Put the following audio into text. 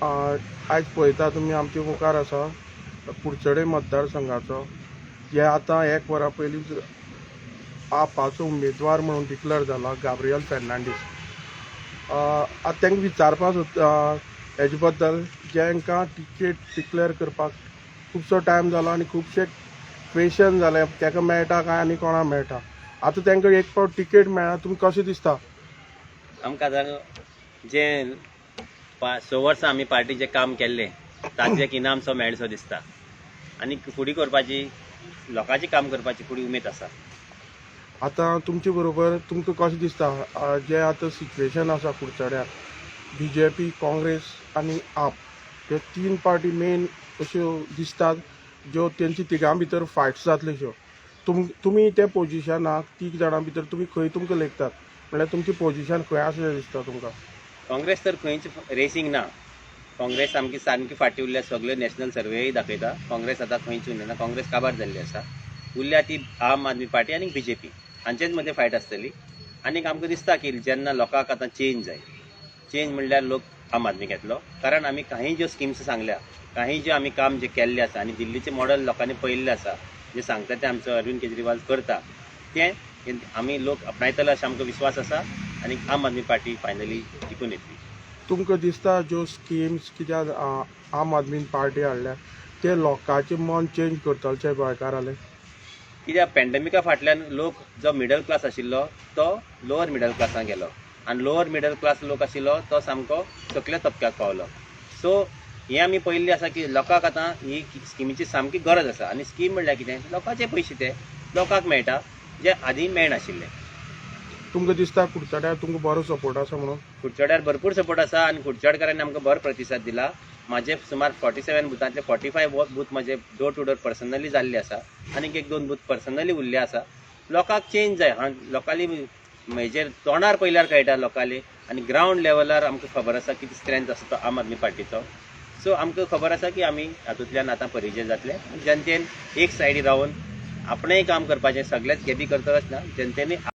आज पळयता तुमी आमचे मुखार आसा कुडचडे मतदारसंघाचो जे आतां एक वरा पयलींच आपाचो उमेदवार म्हणून डिक्लेअर जाला गाब्रियल फेर्नांडीस. आतां तांकां विचारपाक हेजे बद्दल जेंकां टिकेट डिक्लेअर करपाक खुबसो टायम जालो आनी खुबशे क्वेश्चन जाले ताका मेळटा काय आनी कोणाक मेळटा. आतां तांकां एक फावट टिकेट मेळ्ळा, तुमकां कशें दिसता? आमकां आतां जे 6 वर्सां आमी पार्टीचें काम केल्लें ताचें एक इनाम मेळचो दिसता आनी फुडें करपाची लोकांचें काम करपाची फुडें उमेद आसा. आतां तुमचे बरोबर तुमकां कशें दिसता जे आतां सिच्युएशन आसा कुडचड्यार BJP, काँग्रेस आनी आप हे 3 पार्टी मेन अश्यो दिसतात ज्यो तेंची तिगां भितर फायट्स जातल्यो. तुमी त्या पोजिशनाक 3 जाणां भितर तुमी खंय तुमकां लेखतात, म्हळ्यार तुमची पोजिशन खंय आसा दिसता तुमकां? काँग्रेस तर खंयच रेसींग ना. काँग्रेस सामकी फाटी उरल्या. सगळे नॅशनल सर्वेय दाखयता काँग्रेस आतां खंयच उरना. काँग्रेस काबार जाल्ली आसा. उरल्या ती आम आदमी पार्टी आनी BJP हांचेच मदें फायट आसतली. आनीक आमकां दिसता की जेन्ना लोकांक आतां चेंज जाय, चेंज म्हणल्यार लोक आम आदमी घेतलो. कारण आमी काही ज्यो स्किम्स सांगल्या, काही जे आमी काम जे केल्लें आसा आनी दिल्लीचें मॉडल लोकांनी पळयल्लें आसा, जे सांगता ते आमचो अरविंद केजरीवाल करता तें आमी लोक आपणायतले अशें आमकां विश्वास आसा आनी आम आदमी पार्टी फायनली जिखून येतली. तुमकां दिसता ज्यो स्किम्स कित्याक आम आदमी पार्टी हाडल्या ते लोकांचें मन चेंज करतले गोंयकार जाले? कित्याक पॅन्डेमिका फाटल्यान लोक जो मिडल क्लास आशिल्लो तो लोअर मिडल क्लासांत गेलो आनी लोअर मिडल क्लास लोक आशिल्लो तो सामको सकल्या तबक्याक पावलो. सो हें आमी पळयल्लें आसा की लोकांक आतां ही स्किमीची सामकी गरज आसा. आनी स्कीम म्हणल्यार कितें, लोकांचे पयशे ते लोकांक मेळटा जे आदीं मेळनाशिल्ले. तुमकां दिसता कुडचड्यार तुमकां बरो सपोर्ट आसा म्हणून? कुडचड्यार भरपूर सपोर्ट आसा आनी कुडचडकारांनी आमकां बरो प्रतिसाद दिला. म्हाजे सुमार 47 बुथांतले 45 बूथ म्हाजे डोर टू डोर पर्सनली जाल्ले आसा आनीक 1-2 बूथ पर्सनली उरले आसा. लोकांक चेंज जाय. लोकांनी म्हणजे तोंडार पयल्यार कळटा लोकांनी आनी ग्रावंड लेवलार आमकां खबर आसा कितें स्ट्रेंथ आसा तो आम आदमी पार्टीचो. सो आमकां खबर आसा की आमी हातूंतल्यान आतां परिचय जातले. जनतेन एक सायडी रावन आपणेंय काम करपाचें, सगळेच गेदी करतलोच ना. जनतेनी